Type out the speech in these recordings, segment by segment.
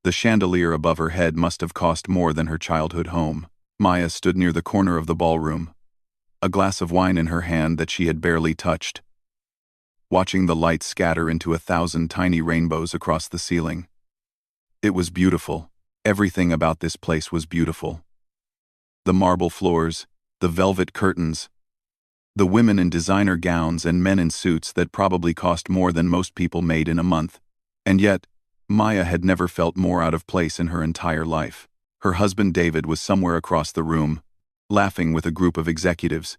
The chandelier above her head must have cost more than her childhood home. Maya stood near the corner of the ballroom, a glass of wine in her hand that she had barely touched, watching the lights scatter into 1,000 tiny rainbows across the ceiling. It was beautiful. Everything about this place was beautiful. The marble floors, the velvet curtains, the women in designer gowns and men in suits that probably cost more than most people made in a month. And yet, Maya had never felt more out of place in her entire life. Her husband David was somewhere across the room, laughing with a group of executives.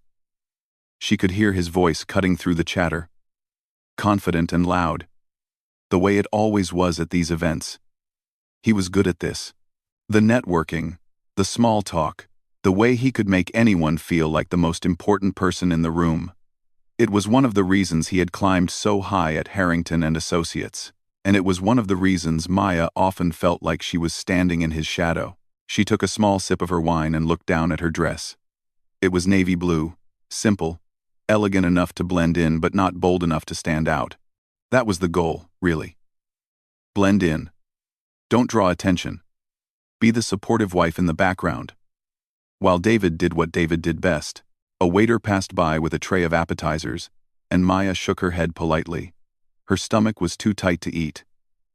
She could hear his voice cutting through the chatter, confident and loud, the way it always was at these events. He was good at this. The networking, the small talk, the way he could make anyone feel like the most important person in the room. It was one of the reasons he had climbed so high at Harrington and Associates, and it was one of the reasons Maya often felt like she was standing in his shadow. She took a small sip of her wine and looked down at her dress. It was navy blue, simple, elegant enough to blend in but not bold enough to stand out. That was the goal, really. Blend in. Don't draw attention. Be the supportive wife in the background. While David did what David did best, a waiter passed by with a tray of appetizers, and Maya shook her head politely. Her stomach was too tight to eat.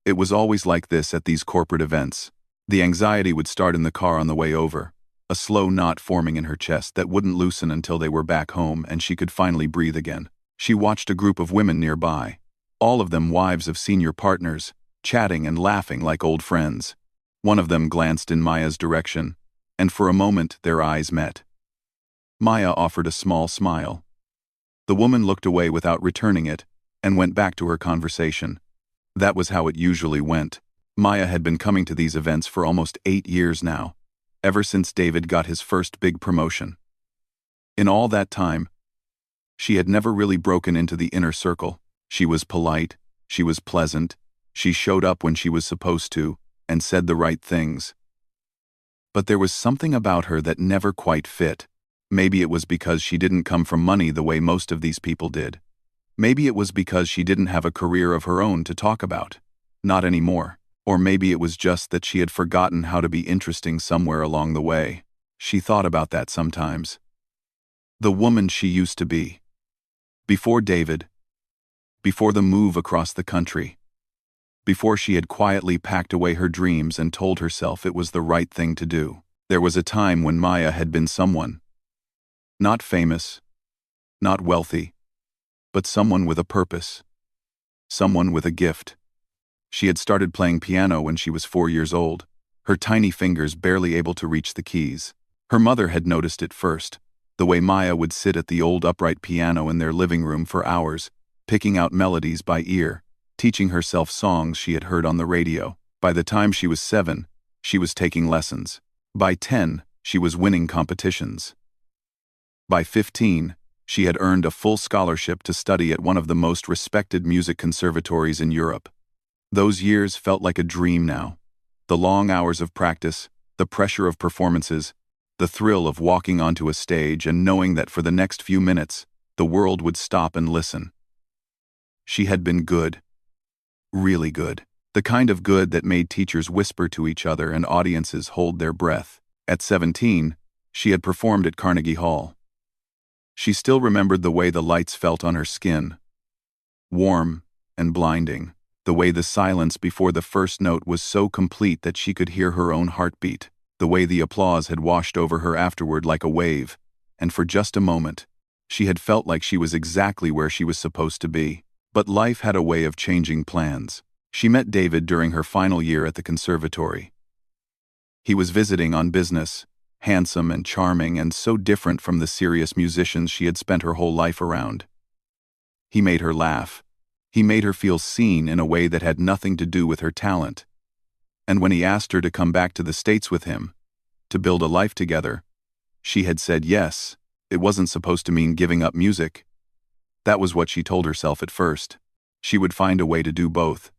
It was always like this at these corporate events. The anxiety would start in the car on the way over, a slow knot forming in her chest that wouldn't loosen until they were back home and she could finally breathe again. She watched a group of women nearby, all of them wives of senior partners, chatting and laughing like old friends. One of them glanced in Maya's direction, and for a moment their eyes met. Maya offered a small smile. The woman looked away without returning it, and went back to her conversation. That was how it usually went. Maya had been coming to these events for almost 8 years now, ever since David got his first big promotion. In all that time, she had never really broken into the inner circle. She was polite, she was pleasant, she showed up when she was supposed to, and said the right things. But there was something about her that never quite fit. Maybe it was because she didn't come from money the way most of these people did. Maybe it was because she didn't have a career of her own to talk about. Not anymore. Or maybe it was just that she had forgotten how to be interesting somewhere along the way. She thought about that sometimes. The woman she used to be. Before David. Before the move across the country. Before she had quietly packed away her dreams and told herself it was the right thing to do. There was a time when Maya had been someone. Not famous. Not wealthy. But someone with a purpose. Someone with a gift. She had started playing piano when she was 4 years old, her tiny fingers barely able to reach the keys. Her mother had noticed it first, the way Maya would sit at the old upright piano in their living room for hours, picking out melodies by ear, teaching herself songs she had heard on the radio. By the time she was 7, she was taking lessons. By 10, she was winning competitions. By 15, she had earned a full scholarship to study at one of the most respected music conservatories in Europe. Those years felt like a dream now. The long hours of practice, the pressure of performances, the thrill of walking onto a stage and knowing that for the next few minutes, the world would stop and listen. She had been good. Really good. The kind of good that made teachers whisper to each other and audiences hold their breath. At 17, she had performed at Carnegie Hall. She still remembered the way the lights felt on her skin. Warm and blinding. The way the silence before the first note was so complete that she could hear her own heartbeat. The way the applause had washed over her afterward like a wave. And for just a moment, she had felt like she was exactly where she was supposed to be. But life had a way of changing plans. She met David during her final year at the conservatory. He was visiting on business, handsome and charming and so different from the serious musicians she had spent her whole life around. He made her laugh. He made her feel seen in a way that had nothing to do with her talent. And when he asked her to come back to the States with him, to build a life together, she had said yes. It wasn't supposed to mean giving up music. That was what she told herself at first. She would find a way to do both.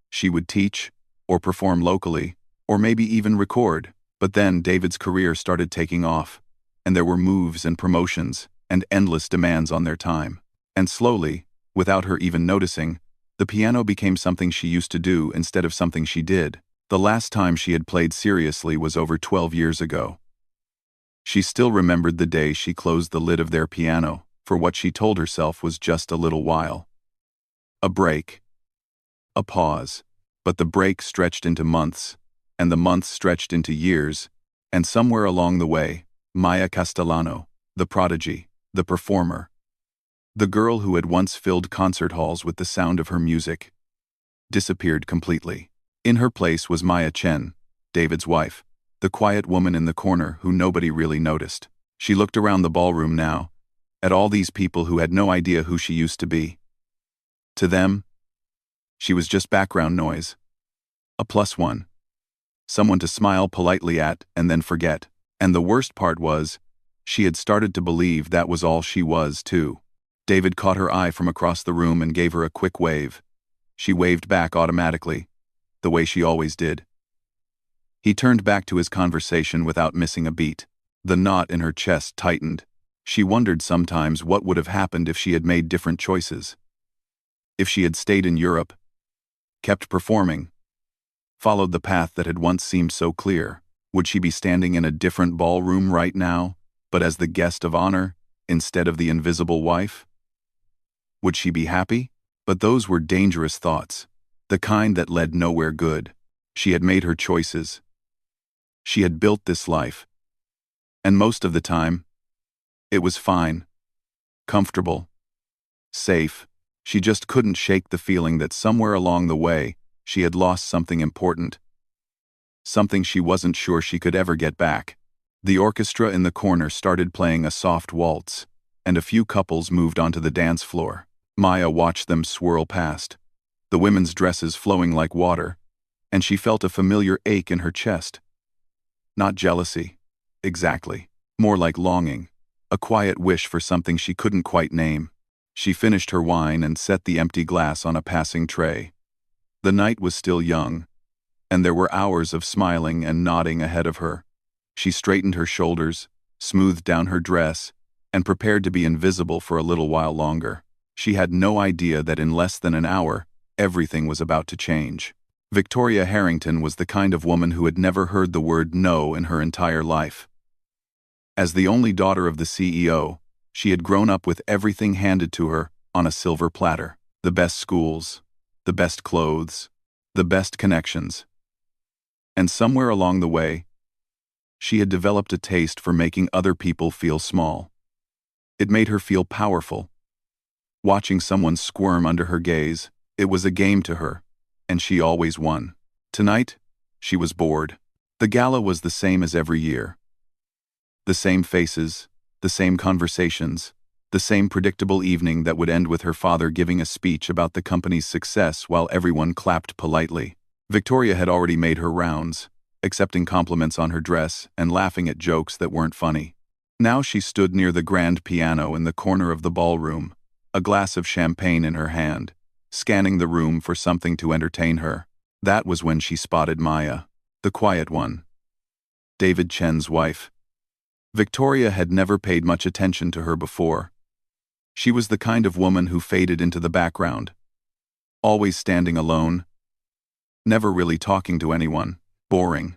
She would teach, or perform locally, or maybe even record. But then David's career started taking off, and there were moves and promotions, and endless demands on their time. And slowly, without her even noticing, the piano became something she used to do instead of something she did. The last time she had played seriously was over 12 years ago. She still remembered the day she closed the lid of their piano for what she told herself was just a little while. A break. A pause. But the break stretched into months, and the months stretched into years, and somewhere along the way, Maya Castellano, the prodigy, the performer, the girl who had once filled concert halls with the sound of her music, disappeared completely. In her place was Maya Chen, David's wife, the quiet woman in the corner who nobody really noticed. She looked around the ballroom now, at all these people who had no idea who she used to be. To them, she was just background noise. A plus one. Someone to smile politely at and then forget. And the worst part was, she had started to believe that was all she was, too. David caught her eye from across the room and gave her a quick wave. She waved back automatically, the way she always did. He turned back to his conversation without missing a beat. The knot in her chest tightened. She wondered sometimes what would have happened if she had made different choices. If she had stayed in Europe, kept performing, followed the path that had once seemed so clear, would she be standing in a different ballroom right now, but as the guest of honor, instead of the invisible wife? Would she be happy? But those were dangerous thoughts, the kind that led nowhere good. She had made her choices. She had built this life. And most of the time, it was fine, comfortable, safe. She just couldn't shake the feeling that somewhere along the way, she had lost something important. Something she wasn't sure she could ever get back. The orchestra in the corner started playing a soft waltz, and a few couples moved onto the dance floor. Maya watched them swirl past, the women's dresses flowing like water, and she felt a familiar ache in her chest. Not jealousy, exactly, more like longing, a quiet wish for something she couldn't quite name. She finished her wine and set the empty glass on a passing tray. The night was still young, and there were hours of smiling and nodding ahead of her. She straightened her shoulders, smoothed down her dress, and prepared to be invisible for a little while longer. She had no idea that in less than an hour, everything was about to change. Victoria Harrington was the kind of woman who had never heard the word no in her entire life. As the only daughter of the CEO, she had grown up with everything handed to her on a silver platter. The best schools, the best clothes, the best connections. And somewhere along the way, she had developed a taste for making other people feel small. It made her feel powerful. Watching someone squirm under her gaze, it was a game to her, and she always won. Tonight, she was bored. The gala was the same as every year. The same faces, the same conversations, the same predictable evening that would end with her father giving a speech about the company's success while everyone clapped politely. Victoria had already made her rounds, accepting compliments on her dress and laughing at jokes that weren't funny. Now she stood near the grand piano in the corner of the ballroom, a glass of champagne in her hand, scanning the room for something to entertain her. That was when she spotted Maya, the quiet one, David Chen's wife. Victoria had never paid much attention to her before. She was the kind of woman who faded into the background, always standing alone, never really talking to anyone, boring,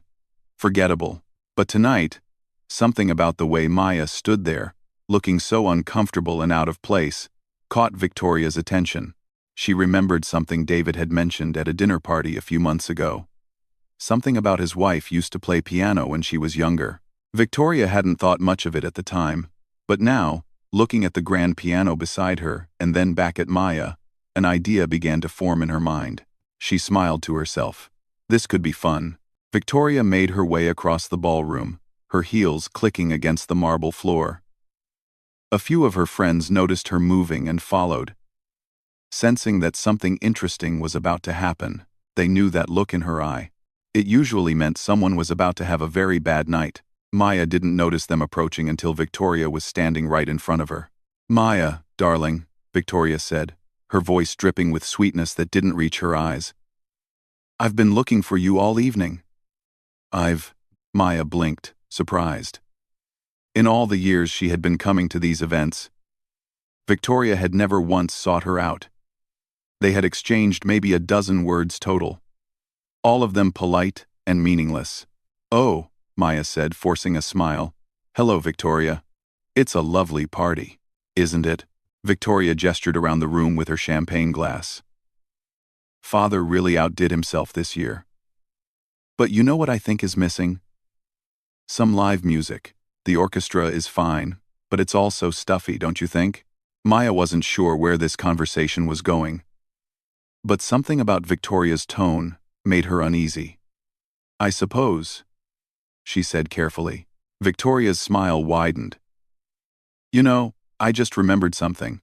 forgettable. But tonight, something about the way Maya stood there, looking so uncomfortable and out of place, caught Victoria's attention. She remembered something David had mentioned at a dinner party a few months ago. Something about his wife used to play piano when she was younger. Victoria hadn't thought much of it at the time, but now, looking at the grand piano beside her and then back at Maya, an idea began to form in her mind. She smiled to herself. This could be fun. Victoria made her way across the ballroom, her heels clicking against the marble floor. A few of her friends noticed her moving and followed. Sensing that something interesting was about to happen, they knew that look in her eye. It usually meant someone was about to have a very bad night. Maya didn't notice them approaching until Victoria was standing right in front of her. "Maya, darling," Victoria said, her voice dripping with sweetness that didn't reach her eyes. "I've been looking for you all evening." Maya blinked, surprised. In all the years she had been coming to these events, Victoria had never once sought her out. They had exchanged maybe a dozen words total. all of them polite and meaningless. "Oh," Maya said, forcing a smile. "Hello, Victoria. It's a lovely party, isn't it?" Victoria gestured around the room with her champagne glass. "Father really outdid himself this year. But you know what I think is missing? Some live music. The orchestra is fine, but it's all so stuffy, don't you think?" Maya wasn't sure where this conversation was going, but something about Victoria's tone made her uneasy. "I suppose," she said carefully. Victoria's smile widened. "You know, I just remembered something.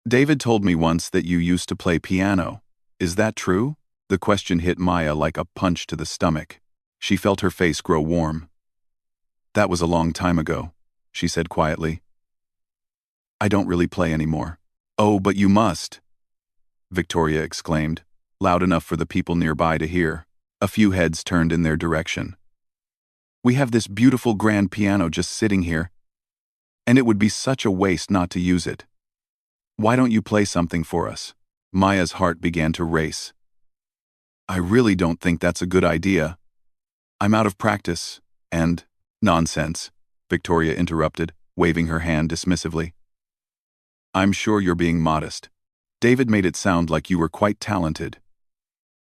David told me once that you used to play piano. Is that true?" The question hit Maya like a punch to the stomach. She felt her face grow warm. "That was a long time ago," she said quietly. "I don't really play anymore." "Oh, but you must," Victoria exclaimed, loud enough for the people nearby to hear. A few heads turned in their direction. "We have this beautiful grand piano just sitting here, and it would be such a waste not to use it. Why don't you play something for us?" Maya's heart began to race. "I really don't think that's a good idea. I'm out of practice, and—" "Nonsense," Victoria interrupted, waving her hand dismissively. "I'm sure you're being modest. David made it sound like you were quite talented."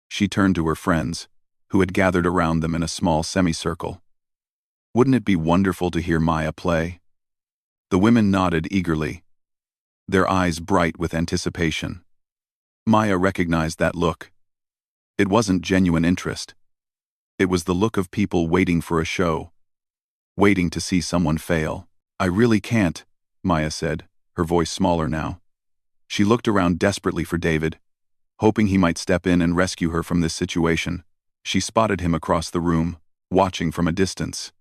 She turned to her friends, who had gathered around them in a small semicircle. "Wouldn't it be wonderful to hear Maya play?" The women nodded eagerly, their eyes bright with anticipation. Maya recognized that look. It wasn't genuine interest. It was the look of people waiting for a show, waiting to see someone fail. "I really can't," Maya said, her voice smaller now. She looked around desperately for David, hoping he might step in and rescue her from this situation. She spotted him across the room, watching from a distance.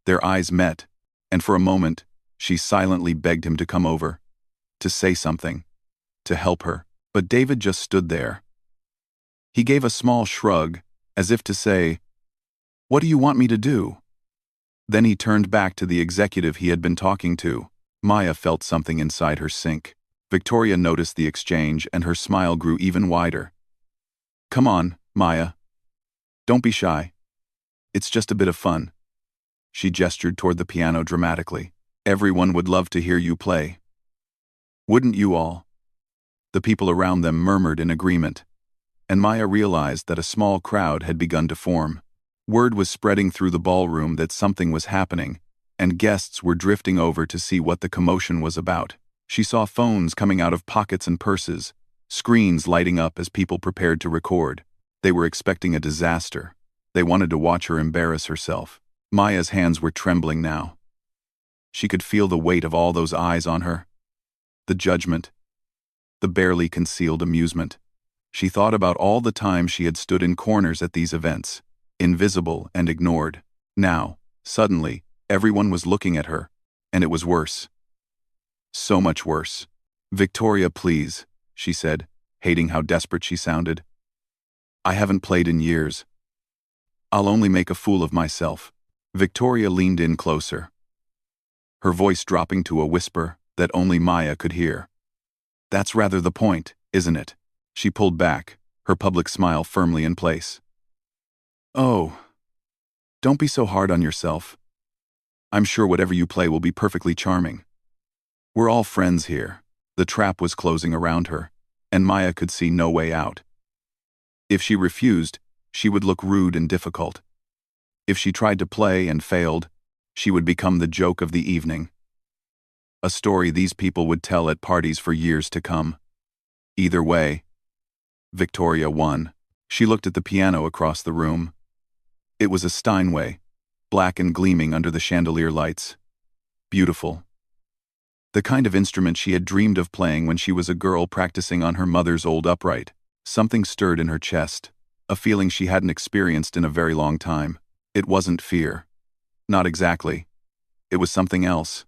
Their eyes met, and for a moment, she silently begged him to come over, to say something, to help her. But David just stood there. He gave a small shrug, as if to say, "What do you want me to do?" Then he turned back to the executive he had been talking to. Maya felt something inside her sink. Victoria noticed the exchange, and her smile grew even wider. "Come on, Maya. Don't be shy. It's just a bit of fun." She gestured toward the piano dramatically. "Everyone would love to hear you play. Wouldn't you all?" The people around them murmured in agreement, and Maya realized that a small crowd had begun to form. Word was spreading through the ballroom that something was happening, and guests were drifting over to see what the commotion was about. She saw phones coming out of pockets and purses, screens lighting up as people prepared to record. They were expecting a disaster. They wanted to watch her embarrass herself. Maya's hands were trembling now. She could feel the weight of all those eyes on her. The judgment. The barely concealed amusement. She thought about all the time she had stood in corners at these events, invisible and ignored. Now, suddenly, everyone was looking at her, and it was worse. So much worse. "Victoria, please," she said, hating how desperate she sounded. "I haven't played in years. I'll only make a fool of myself." Victoria leaned in closer, her voice dropping to a whisper that only Maya could hear. "That's rather the point, isn't it?" She pulled back, her public smile firmly in place. "Oh, don't be so hard on yourself. I'm sure whatever you play will be perfectly charming. We're all friends here." The trap was closing around her, and Maya could see no way out. If she refused, she would look rude and difficult. If she tried to play and failed, she would become the joke of the evening. A story these people would tell at parties for years to come. Either way, Victoria won. She looked at the piano across the room. It was a Steinway, black and gleaming under the chandelier lights. Beautiful. The kind of instrument she had dreamed of playing when she was a girl practicing on her mother's old upright. Something stirred in her chest, a feeling she hadn't experienced in a very long time. It wasn't fear. Not exactly. It was something else.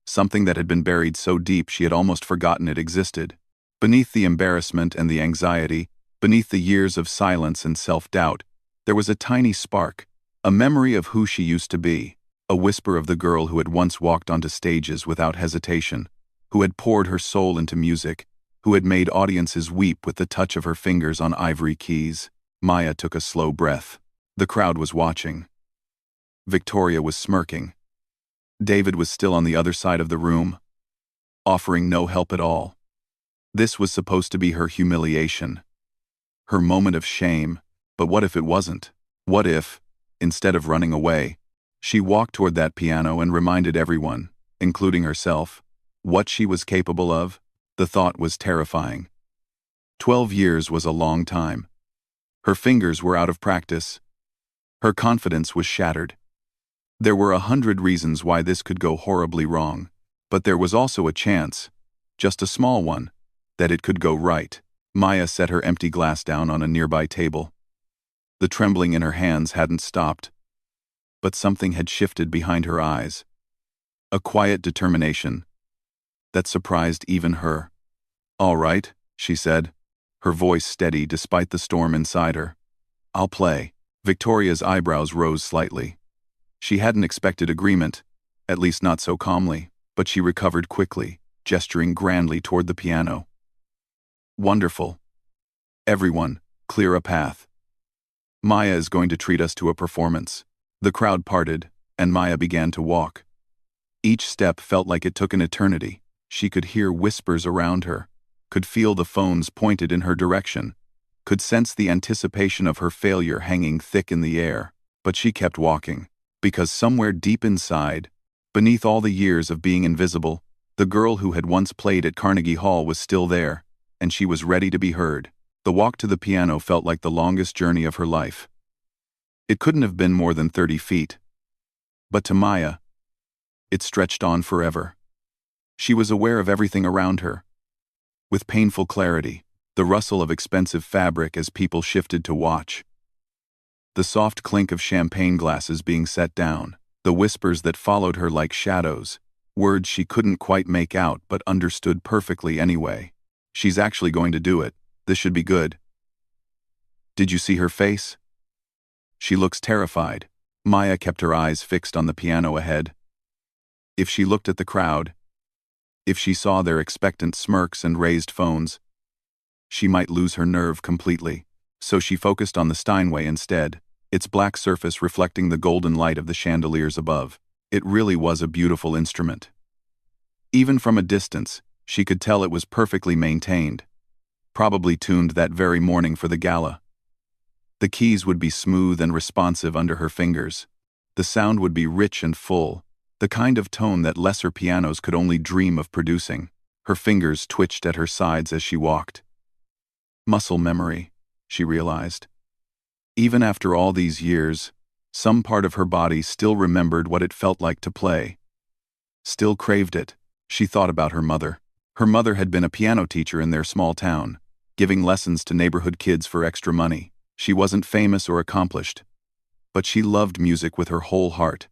Something that had been buried so deep she had almost forgotten it existed. Beneath the embarrassment and the anxiety, beneath the years of silence and self-doubt, there was a tiny spark, a memory of who she used to be, a whisper of the girl who had once walked onto stages without hesitation, who had poured her soul into music, who had made audiences weep with the touch of her fingers on ivory keys. Maya took a slow breath. The crowd was watching. Victoria was smirking. David was still on the other side of the room, offering no help at all. This was supposed to be her humiliation, her moment of shame, but what if it wasn't? What if, instead of running away, she walked toward that piano and reminded everyone, including herself, what she was capable of? The thought was terrifying. 12 years was a long time. Her fingers were out of practice. Her confidence was shattered. There were 100 reasons why this could go horribly wrong, but there was also a chance, just a small one, that it could go right. Maya set her empty glass down on a nearby table. The trembling in her hands hadn't stopped, but something had shifted behind her eyes. A quiet determination that surprised even her. "All right," she said, her voice steady despite the storm inside her. "I'll play." Victoria's eyebrows rose slightly. She hadn't expected agreement, at least not so calmly, but she recovered quickly, gesturing grandly toward the piano. "Wonderful. Everyone, clear a path. Maya is going to treat us to a performance." The crowd parted, and Maya began to walk. Each step felt like it took an eternity. She could hear whispers around her, could feel the phones pointed in her direction, could sense the anticipation of her failure hanging thick in the air. But she kept walking, because somewhere deep inside, beneath all the years of being invisible, the girl who had once played at Carnegie Hall was still there, and she was ready to be heard. The walk to the piano felt like the longest journey of her life. It couldn't have been more than 30 feet. But to Maya, it stretched on forever. She was aware of everything around her. With painful clarity, the rustle of expensive fabric as people shifted to watch. The soft clink of champagne glasses being set down, the whispers that followed her like shadows, words she couldn't quite make out but understood perfectly anyway. "She's actually going to do it. This should be good. Did you see her face? She looks terrified." Maya kept her eyes fixed on the piano ahead. If she looked at the crowd, if she saw their expectant smirks and raised phones, she might lose her nerve completely. So she focused on the Steinway instead, its black surface reflecting the golden light of the chandeliers above. It really was a beautiful instrument. Even from a distance, she could tell it was perfectly maintained, probably tuned that very morning for the gala. The keys would be smooth and responsive under her fingers. The sound would be rich and full, the kind of tone that lesser pianos could only dream of producing. Her fingers twitched at her sides as she walked. Muscle memory, she realized. Even after all these years, some part of her body still remembered what it felt like to play. Still craved it. She thought about her mother. Her mother had been a piano teacher in their small town, giving lessons to neighborhood kids for extra money. She wasn't famous or accomplished, but she loved music with her whole heart,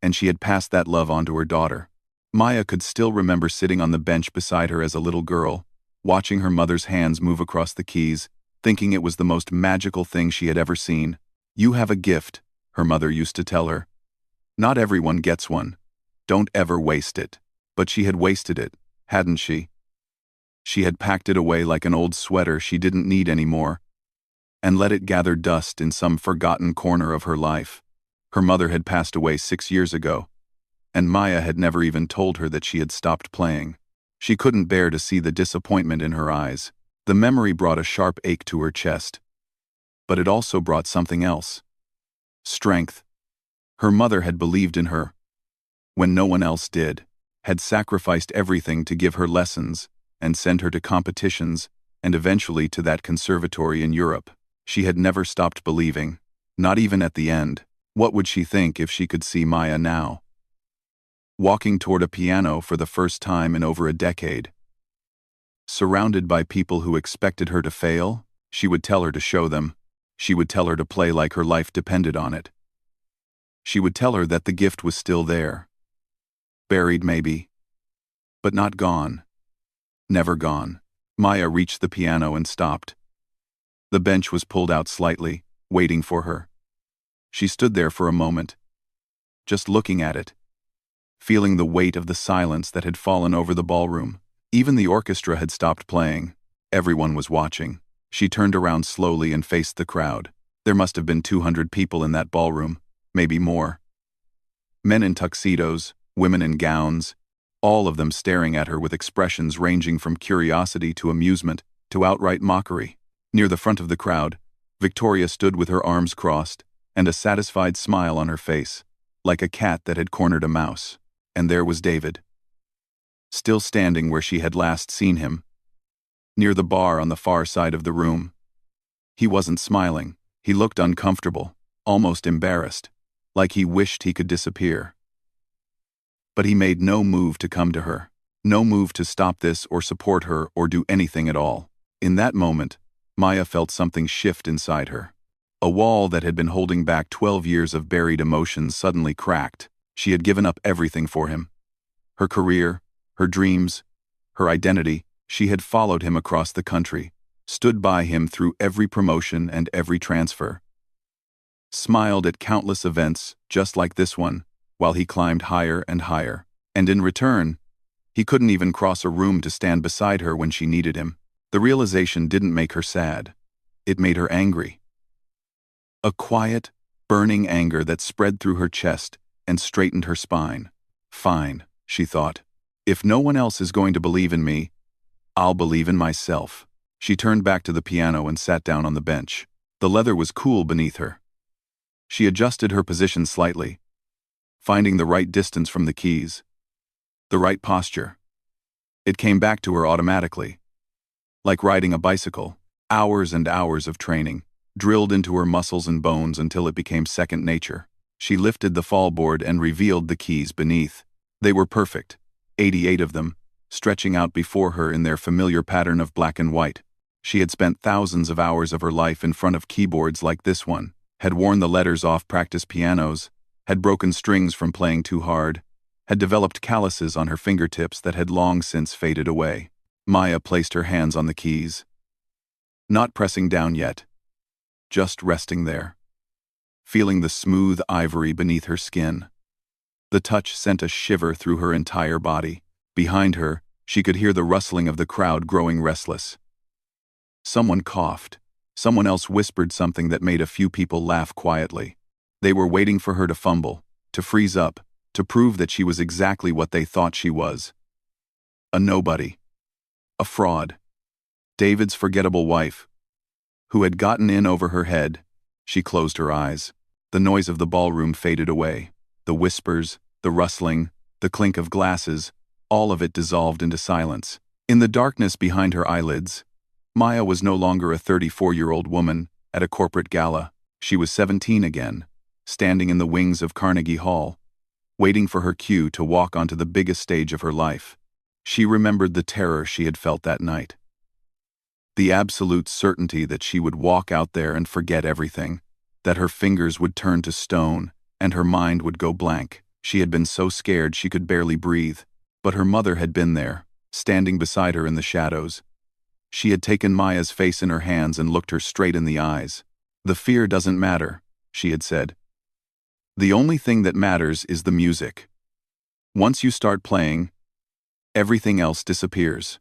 and she had passed that love on to her daughter. Maya could still remember sitting on the bench beside her as a little girl, watching her mother's hands move across the keys, thinking it was the most magical thing she had ever seen. "You have a gift," her mother used to tell her. "Not everyone gets one. Don't ever waste it." But she had wasted it, hadn't she? She had packed it away like an old sweater she didn't need anymore, and let it gather dust in some forgotten corner of her life. Her mother had passed away 6 years ago, and Maya had never even told her that she had stopped playing. She couldn't bear to see the disappointment in her eyes. The memory brought a sharp ache to her chest. But it also brought something else. Strength. Her mother had believed in her when no one else did, had sacrificed everything to give her lessons and send her to competitions and eventually to that conservatory in Europe. She had never stopped believing, not even at the end. What would she think if she could see Maya now? Walking toward a piano for the first time in over a decade. Surrounded by people who expected her to fail, she would tell her to show them. She would tell her to play like her life depended on it. She would tell her that the gift was still there. Buried maybe, but not gone. Never gone. Maya reached the piano and stopped. The bench was pulled out slightly, waiting for her. She stood there for a moment, just looking at it, feeling the weight of the silence that had fallen over the ballroom. Even the orchestra had stopped playing. Everyone was watching. She turned around slowly and faced the crowd. There must have been 200 people in that ballroom, maybe more. Men in tuxedos, women in gowns, all of them staring at her with expressions ranging from curiosity to amusement to outright mockery. Near the front of the crowd, Victoria stood with her arms crossed and a satisfied smile on her face, like a cat that had cornered a mouse. And there was David, still standing where she had last seen him, near the bar on the far side of the room. He wasn't smiling. He looked uncomfortable, almost embarrassed, like he wished he could disappear. But he made no move to come to her, no move to stop this or support her or do anything at all. In that moment, Maya felt something shift inside her. A wall that had been holding back 12 years of buried emotions suddenly cracked. She had given up everything for him. Her career, her dreams, her identity. She had followed him across the country, stood by him through every promotion and every transfer, smiled at countless events just like this one, while he climbed higher and higher. And in return, he couldn't even cross a room to stand beside her when she needed him. The realization didn't make her sad. It made her angry. A quiet, burning anger that spread through her chest and straightened her spine. Fine, she thought. If no one else is going to believe in me, I'll believe in myself. She turned back to the piano and sat down on the bench. The leather was cool beneath her. She adjusted her position slightly, finding the right distance from the keys, the right posture. It came back to her automatically, like riding a bicycle. Hours and hours of training, drilled into her muscles and bones until it became second nature. She lifted the fallboard and revealed the keys beneath. They were perfect, 88 of them, stretching out before her in their familiar pattern of black and white. She had spent thousands of hours of her life in front of keyboards like this one, had worn the letters off practice pianos, had broken strings from playing too hard, had developed calluses on her fingertips that had long since faded away. Maya placed her hands on the keys, not pressing down yet, just resting there, feeling the smooth ivory beneath her skin. The touch sent a shiver through her entire body. Behind her, she could hear the rustling of the crowd growing restless. Someone coughed. Someone else whispered something that made a few people laugh quietly. They were waiting for her to fumble, to freeze up, to prove that she was exactly what they thought she was. A nobody. A fraud. David's forgettable wife, who had gotten in over her head. She closed her eyes. The noise of the ballroom faded away. The whispers, the rustling, the clink of glasses, all of it dissolved into silence. In the darkness behind her eyelids, Maya was no longer a 34-year-old woman at a corporate gala. She was 17 again, standing in the wings of Carnegie Hall, waiting for her cue to walk onto the biggest stage of her life. She remembered the terror she had felt that night. The absolute certainty that she would walk out there and forget everything, that her fingers would turn to stone and her mind would go blank. She had been so scared she could barely breathe, but her mother had been there, standing beside her in the shadows. She had taken Maya's face in her hands and looked her straight in the eyes. "The fear doesn't matter," she had said. "The only thing that matters is the music. Once you start playing, everything else disappears.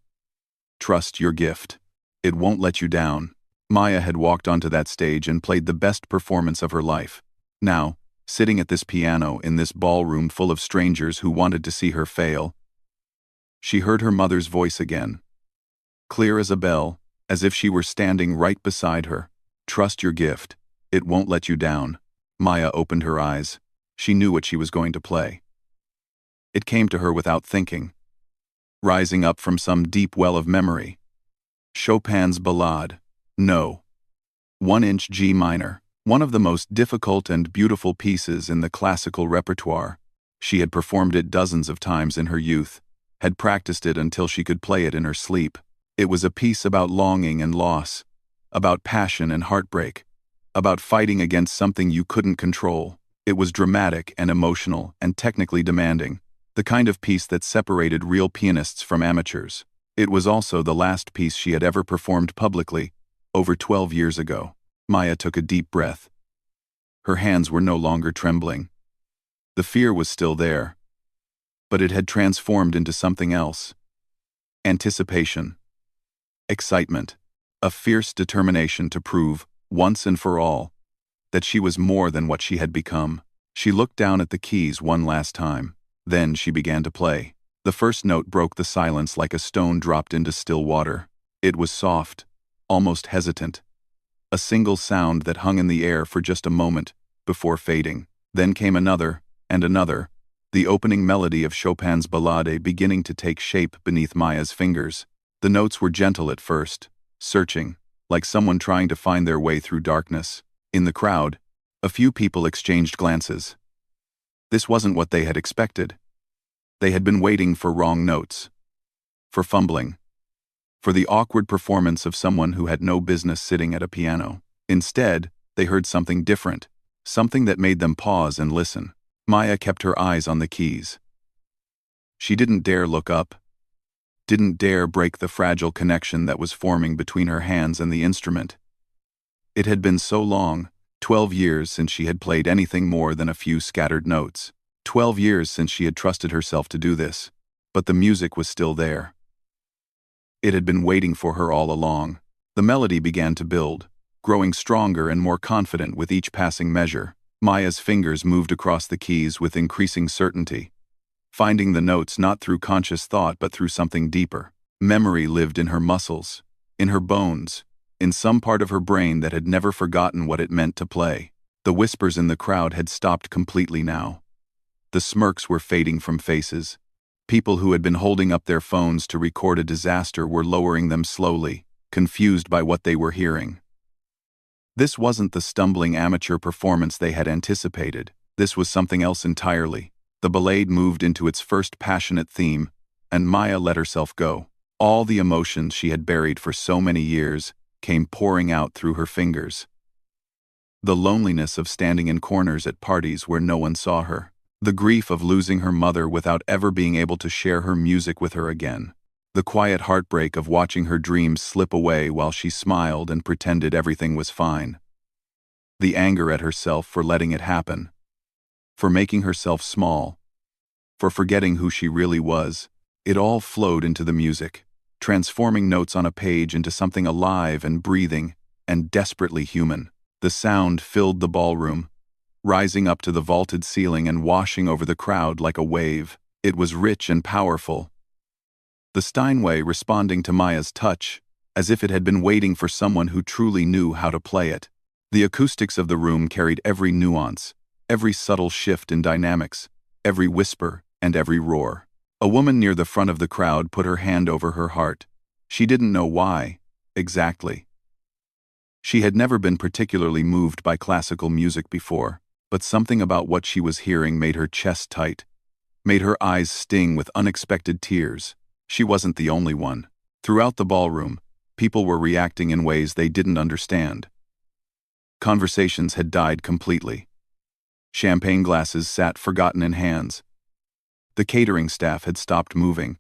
Trust your gift. It won't let you down." Maya had walked onto that stage and played the best performance of her life. Now, sitting at this piano in this ballroom full of strangers who wanted to see her fail, she heard her mother's voice again, clear as a bell, as if she were standing right beside her. "Trust your gift. It won't let you down." Maya opened her eyes. She knew what she was going to play. It came to her without thinking, rising up from some deep well of memory. Chopin's Ballade. No. 1-inch G minor. One of the most difficult and beautiful pieces in the classical repertoire. She had performed it dozens of times in her youth, had practiced it until she could play it in her sleep. It was a piece about longing and loss, about passion and heartbreak, about fighting against something you couldn't control. It was dramatic and emotional and technically demanding, the kind of piece that separated real pianists from amateurs. It was also the last piece she had ever performed publicly, over 12 years ago. Maya took a deep breath. Her hands were no longer trembling. The fear was still there, but it had transformed into something else. Anticipation. Excitement. a fierce determination to prove, once and for all, that she was more than what she had become. She looked down at the keys one last time. Then she began to play. The first note broke the silence like a stone dropped into still water. It was soft, almost hesitant. A single sound that hung in the air for just a moment, before fading. Then came another, and another, the opening melody of Chopin's Ballade beginning to take shape beneath Maya's fingers. The notes were gentle at first, searching, like someone trying to find their way through darkness. In the crowd, a few people exchanged glances. This wasn't what they had expected. They had been waiting for wrong notes, for fumbling, for the awkward performance of someone who had no business sitting at a piano. Instead, they heard something different, something that made them pause and listen. Maya kept her eyes on the keys. She didn't dare look up, didn't dare break the fragile connection that was forming between her hands and the instrument. It had been so long, 12 years since she had played anything more than a few scattered notes. 12 years since she had trusted herself to do this. But the music was still there. It had been waiting for her all along. The melody began to build, growing stronger and more confident with each passing measure. Maya's fingers moved across the keys with increasing certainty, finding the notes not through conscious thought but through something deeper. Memory lived in her muscles, in her bones, in some part of her brain that had never forgotten what it meant to play. The whispers in the crowd had stopped completely now. The smirks were fading from faces. People who had been holding up their phones to record a disaster were lowering them slowly, confused by what they were hearing. This wasn't the stumbling amateur performance they had anticipated. This was something else entirely. The ballade moved into its first passionate theme, and Maya let herself go. All the emotions she had buried for so many years came pouring out through her fingers. The loneliness of standing in corners at parties where no one saw her. The grief of losing her mother without ever being able to share her music with her again. The quiet heartbreak of watching her dreams slip away while she smiled and pretended everything was fine. The anger at herself for letting it happen. For making herself small. For forgetting who she really was. It all flowed into the music, transforming notes on a page into something alive and breathing, and desperately human. The sound filled the ballroom, rising up to the vaulted ceiling and washing over the crowd like a wave. It was rich and powerful. The Steinway responding to Maya's touch, as if it had been waiting for someone who truly knew how to play it. The acoustics of the room carried every nuance, every subtle shift in dynamics, every whisper and every roar. A woman near the front of the crowd put her hand over her heart. She didn't know why, exactly. She had never been particularly moved by classical music before, but something about what she was hearing made her chest tight, made her eyes sting with unexpected tears. She wasn't the only one. Throughout the ballroom, people were reacting in ways they didn't understand. Conversations had died completely. Champagne glasses sat forgotten in hands. The catering staff had stopped moving.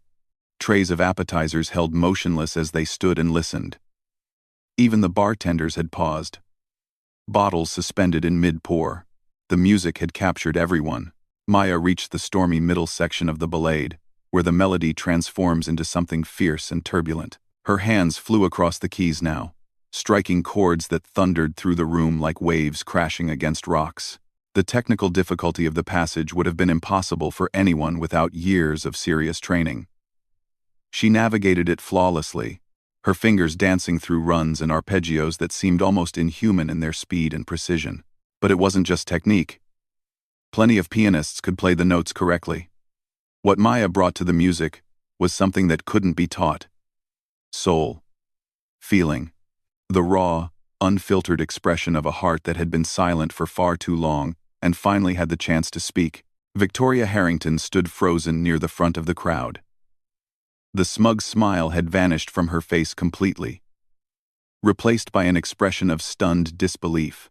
Trays of appetizers held motionless as they stood and listened. Even the bartenders had paused. Bottles suspended in mid-pour. The music had captured everyone. Maya reached the stormy middle section of the ballade, where the melody transforms into something fierce and turbulent. Her hands flew across the keys now, striking chords that thundered through the room like waves crashing against rocks. The technical difficulty of the passage would have been impossible for anyone without years of serious training. She navigated it flawlessly, her fingers dancing through runs and arpeggios that seemed almost inhuman in their speed and precision. But it wasn't just technique. Plenty of pianists could play the notes correctly. What Maya brought to the music was something that couldn't be taught. Soul. Feeling. The raw, unfiltered expression of a heart that had been silent for far too long and finally had the chance to speak. Victoria Harrington stood frozen near the front of the crowd. The smug smile had vanished from her face completely, replaced by an expression of stunned disbelief.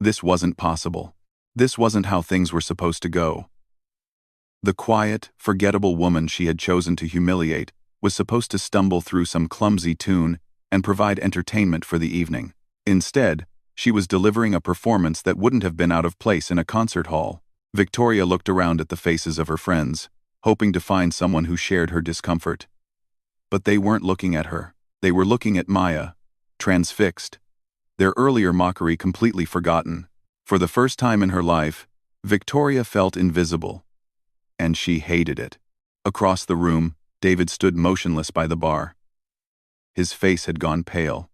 This wasn't possible. This wasn't how things were supposed to go. The quiet, forgettable woman she had chosen to humiliate was supposed to stumble through some clumsy tune and provide entertainment for the evening. Instead, she was delivering a performance that wouldn't have been out of place in a concert hall. Victoria looked around at the faces of her friends, hoping to find someone who shared her discomfort. But they weren't looking at her. They were looking at Maya, transfixed, their earlier mockery completely forgotten. For the first time in her life, Victoria felt invisible, and she hated it. Across the room, David stood motionless by the bar. His face had gone pale.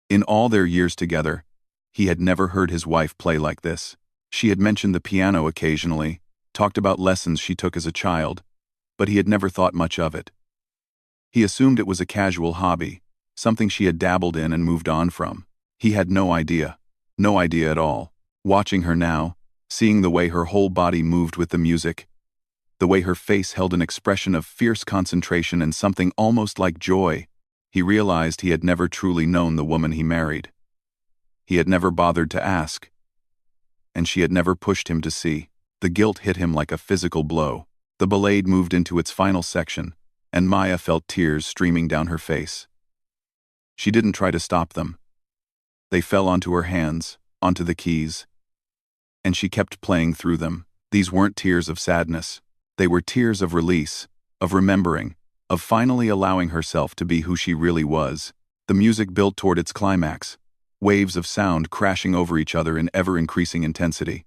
In all their years together, he had never heard his wife play like this. She had mentioned the piano occasionally, talked about lessons she took as a child, but he had never thought much of it. He assumed it was a casual hobby, something she had dabbled in and moved on from. He had no idea at all. Watching her now, seeing the way her whole body moved with the music, the way her face held an expression of fierce concentration and something almost like joy, he realized he had never truly known the woman he married. He had never bothered to ask, and she had never pushed him to see. The guilt hit him like a physical blow. The ballade moved into its final section, and Maya felt tears streaming down her face. She didn't try to stop them. They fell onto her hands, onto the keys, and she kept playing through them. These weren't tears of sadness. They were tears of release, of remembering, of finally allowing herself to be who she really was. The music built toward its climax, waves of sound crashing over each other in ever-increasing intensity.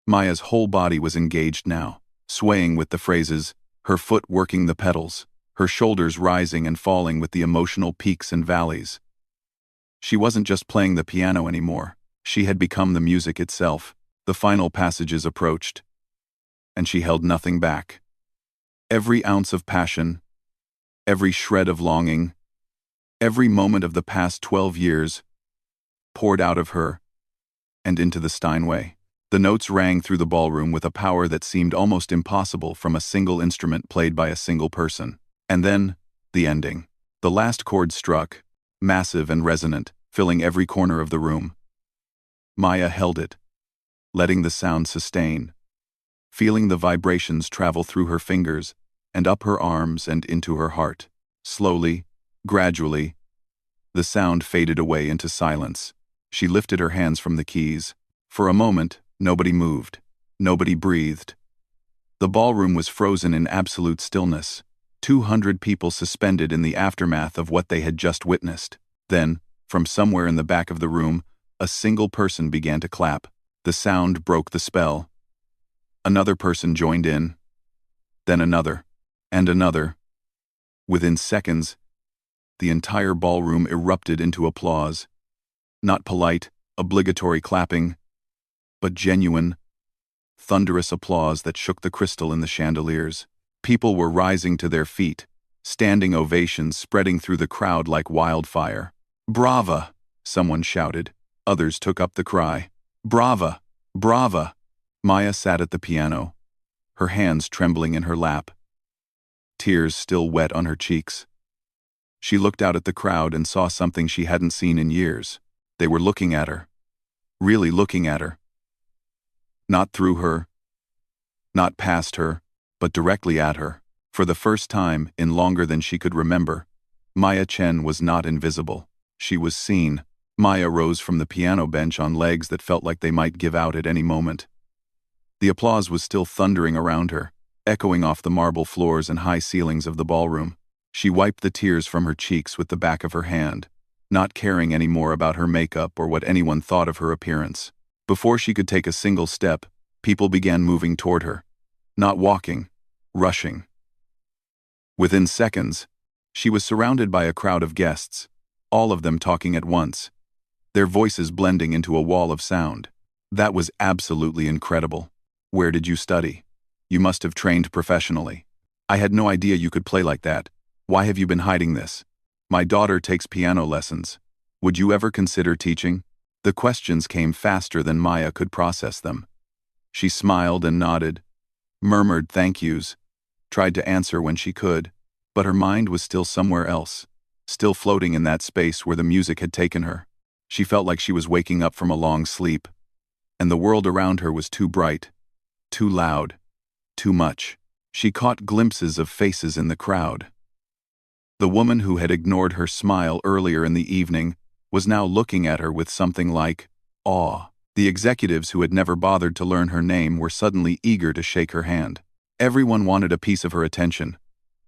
Maya's whole body was engaged now, swaying with the phrases, her foot working the pedals, her shoulders rising and falling with the emotional peaks and valleys. She wasn't just playing the piano anymore. She had become the music itself. The final passages approached, and she held nothing back. Every ounce of passion, every shred of longing, every moment of the past 12 years poured out of her and into the Steinway. The notes rang through the ballroom with a power that seemed almost impossible from a single instrument played by a single person. And then, the ending. The last chord struck, massive and resonant, filling every corner of the room. Maya held it, letting the sound sustain, feeling the vibrations travel through her fingers and up her arms and into her heart. Slowly, gradually, the sound faded away into silence. She lifted her hands from the keys. For a moment, nobody moved. Nobody breathed. The ballroom was frozen in absolute stillness, 200 people suspended in the aftermath of what they had just witnessed. Then, from somewhere in the back of the room, a single person began to clap. The sound broke the spell. Another person joined in, then another, and another. Within seconds, the entire ballroom erupted into applause. Not polite, obligatory clapping, but genuine, thunderous applause that shook the crystal in the chandeliers. People were rising to their feet, standing ovations spreading through the crowd like wildfire. "Brava!" someone shouted. Others took up the cry. "Brava! Brava!" Maya sat at the piano, her hands trembling in her lap, tears still wet on her cheeks. She looked out at the crowd and saw something she hadn't seen in years. They were looking at her. Really looking at her. Not through her, not past her, but directly at her. For the first time in longer than she could remember, Maya Chen was not invisible. She was seen. Maya rose from the piano bench on legs that felt like they might give out at any moment. The applause was still thundering around her, echoing off the marble floors and high ceilings of the ballroom. She wiped the tears from her cheeks with the back of her hand, not caring any more about her makeup or what anyone thought of her appearance. Before she could take a single step, people began moving toward her. Not walking, rushing. Within seconds, she was surrounded by a crowd of guests, all of them talking at once, their voices blending into a wall of sound. That was absolutely incredible. "Where did you study? You must have trained professionally. I had no idea you could play like that. Why have you been hiding this? My daughter takes piano lessons. Would you ever consider teaching?" The questions came faster than Maya could process them. She smiled and nodded, murmured thank yous, tried to answer when she could, but her mind was still somewhere else, still floating in that space where the music had taken her. She felt like she was waking up from a long sleep, and the world around her was too bright, too loud, too much. She caught glimpses of faces in the crowd. The woman who had ignored her smile earlier in the evening was now looking at her with something like awe. The executives who had never bothered to learn her name were suddenly eager to shake her hand. Everyone wanted a piece of her attention,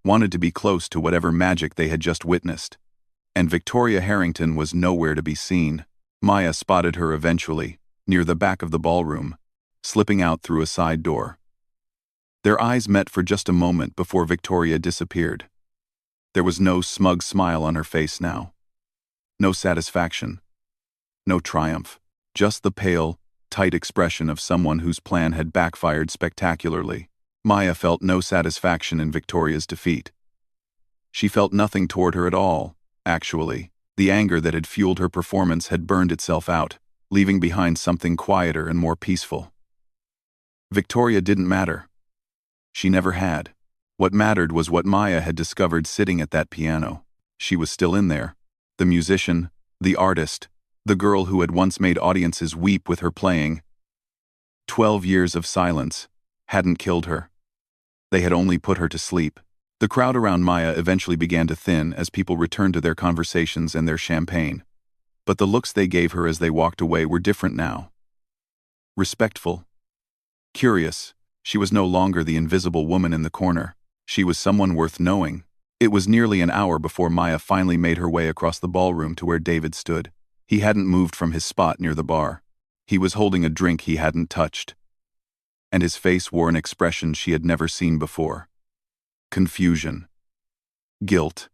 wanted to be close to whatever magic they had just witnessed. and Victoria Harrington was nowhere to be seen. Maya spotted her eventually, near the back of the ballroom, slipping out through a side door. Their eyes met for just a moment before Victoria disappeared. There was no smug smile on her face now. No satisfaction. No triumph. Just the pale, tight expression of someone whose plan had backfired spectacularly. Maya felt no satisfaction in Victoria's defeat. She felt nothing toward her at all, actually. The anger that had fueled her performance had burned itself out, leaving behind something quieter and more peaceful. Victoria didn't matter. She never had. What mattered was what Maya had discovered sitting at that piano. She was still in there. The musician, the artist, the girl who had once made audiences weep with her playing. 12 years of silence hadn't killed her. They had only put her to sleep. The crowd around Maya eventually began to thin as people returned to their conversations and their champagne. But the looks they gave her as they walked away were different now. Respectful. Curious. She was no longer the invisible woman in the corner. She was someone worth knowing. It was nearly an hour before Maya finally made her way across the ballroom to where David stood. He hadn't moved from his spot near the bar. He was holding a drink he hadn't touched. And his face wore an expression she had never seen before. Confusion. Guilt.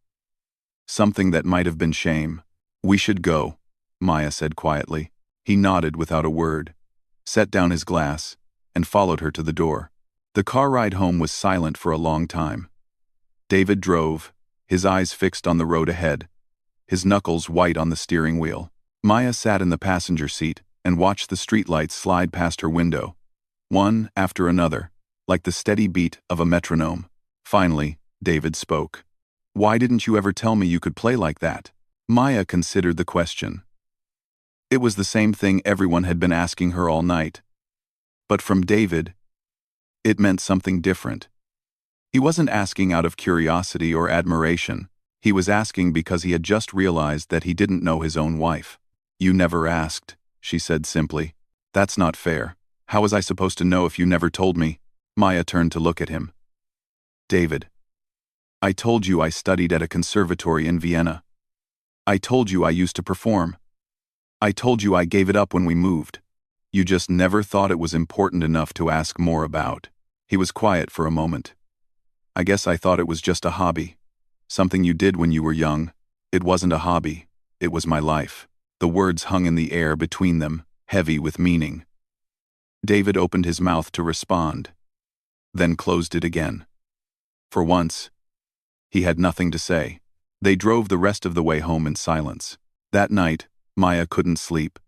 Something that might have been shame. "We should go," Maya said quietly. He nodded without a word, set down his glass, and followed her to the door. The car ride home was silent for a long time. David drove, his eyes fixed on the road ahead, his knuckles white on the steering wheel. Maya sat in the passenger seat and watched the streetlights slide past her window, one after another, like the steady beat of a metronome. Finally, David spoke. "Why didn't you ever tell me you could play like that?" Maya considered the question. It was the same thing everyone had been asking her all night. But from David, it meant something different. He wasn't asking out of curiosity or admiration. He was asking because he had just realized that he didn't know his own wife. "You never asked," she said simply. "That's not fair. How was I supposed to know if you never told me?" Maya turned to look at him. "David, I told you I studied at a conservatory in Vienna. I told you I used to perform. I told you I gave it up when we moved. You just never thought it was important enough to ask more about." He was quiet for a moment. "I guess I thought it was just a hobby. Something you did when you were young. It wasn't a hobby. It was my life." The words hung in the air between them, heavy with meaning. David opened his mouth to respond, then closed it again. For once, he had nothing to say. They drove the rest of the way home in silence. That night, Maya couldn't sleep.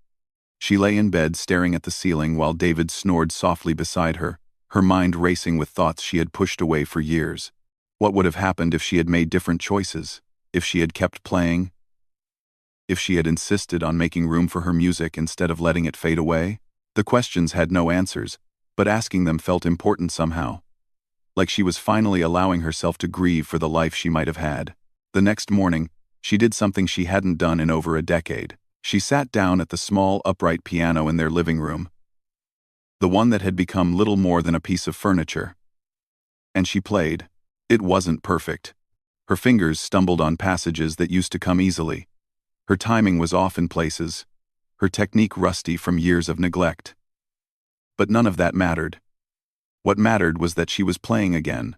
She lay in bed staring at the ceiling while David snored softly beside her, her mind racing with thoughts she had pushed away for years. What would have happened if she had made different choices? If she had kept playing? If she had insisted on making room for her music instead of letting it fade away? The questions had no answers, but asking them felt important somehow. Like she was finally allowing herself to grieve for the life she might have had. The next morning, she did something she hadn't done in over a decade. She sat down at the small upright piano in their living room, the one that had become little more than a piece of furniture. And she played. It wasn't perfect. Her fingers stumbled on passages that used to come easily. Her timing was off in places, her technique rusty from years of neglect. But none of that mattered. What mattered was that she was playing again.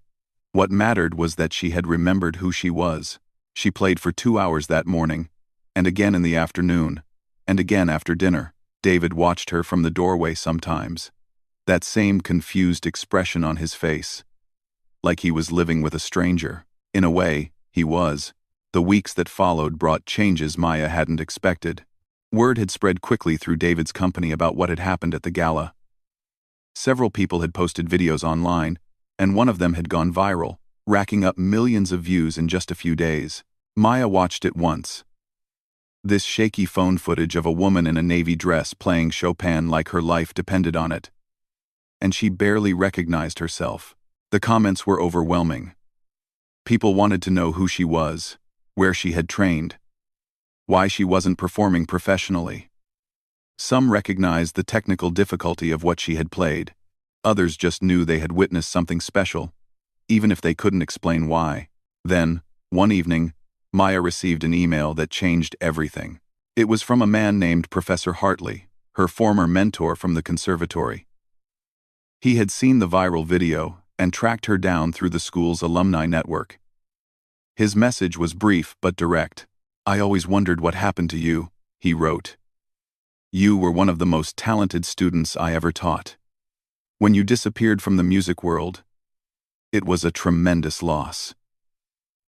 What mattered was that she had remembered who she was. She played for 2 hours that morning, and again in the afternoon, and again after dinner. David watched her from the doorway sometimes, that same confused expression on his face, like he was living with a stranger. In a way, he was. The weeks that followed brought changes Maya hadn't expected. Word had spread quickly through David's company about what had happened at the gala. Several people had posted videos online, and one of them had gone viral, racking up millions of views in just a few days. Maya watched it once. This shaky phone footage of a woman in a navy dress playing Chopin like her life depended on it. And she barely recognized herself. The comments were overwhelming. People wanted to know who she was, where she had trained, why she wasn't performing professionally. Some recognized the technical difficulty of what she had played. Others just knew they had witnessed something special, even if they couldn't explain why. Then, one evening, Maya received an email that changed everything. It was from a man named Professor Hartley, her former mentor from the conservatory. He had seen the viral video and tracked her down through the school's alumni network. His message was brief but direct. "I always wondered what happened to you," he wrote. "You were one of the most talented students I ever taught. When you disappeared from the music world, it was a tremendous loss.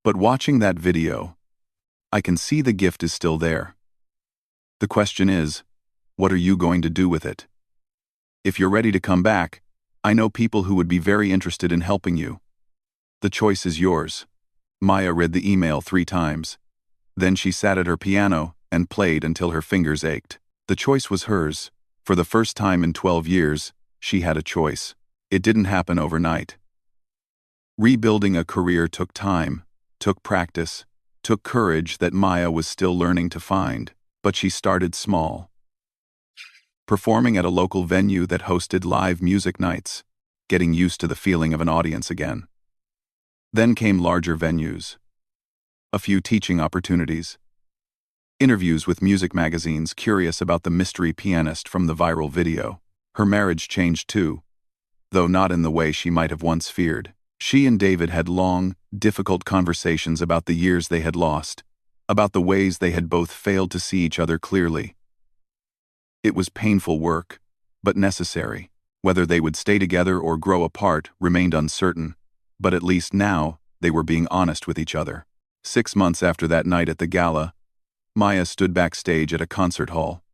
But watching that video, I can see the gift is still there. The question is, what are you going to do with it? If you're ready to come back, I know people who would be very interested in helping you. The choice is yours." Maya read the email 3 times. Then she sat at her piano and played until her fingers ached. The choice was hers. For the first time in 12 years, she had a choice. It didn't happen overnight. Rebuilding a career took time, took practice, took courage that Maya was still learning to find, but she started small. Performing at a local venue that hosted live music nights, getting used to the feeling of an audience again. Then came larger venues. A few teaching opportunities. Interviews with music magazines curious about the mystery pianist from the viral video. Her marriage changed too, though not in the way she might have once feared. She and David had long, difficult conversations about the years they had lost, about the ways they had both failed to see each other clearly. It was painful work, but necessary. Whether they would stay together or grow apart remained uncertain, but at least now they were being honest with each other. 6 months after that night at the gala, Maya stood backstage at a concert hall,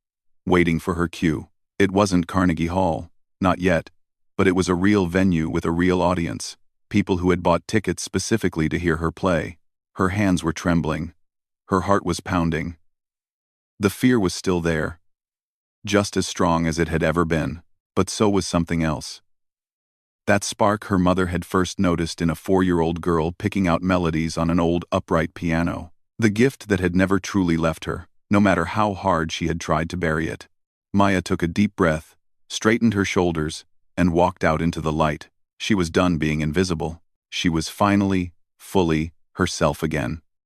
waiting for her cue. It wasn't Carnegie Hall, not yet, but it was a real venue with a real audience, people who had bought tickets specifically to hear her play. Her hands were trembling. Her heart was pounding. The fear was still there, just as strong as it had ever been, but so was something else. That spark her mother had first noticed in a 4-year-old girl picking out melodies on an old upright piano. The gift that had never truly left her, no matter how hard she had tried to bury it. Maya took a deep breath, straightened her shoulders, and walked out into the light. She was done being invisible. She was finally, fully, herself again.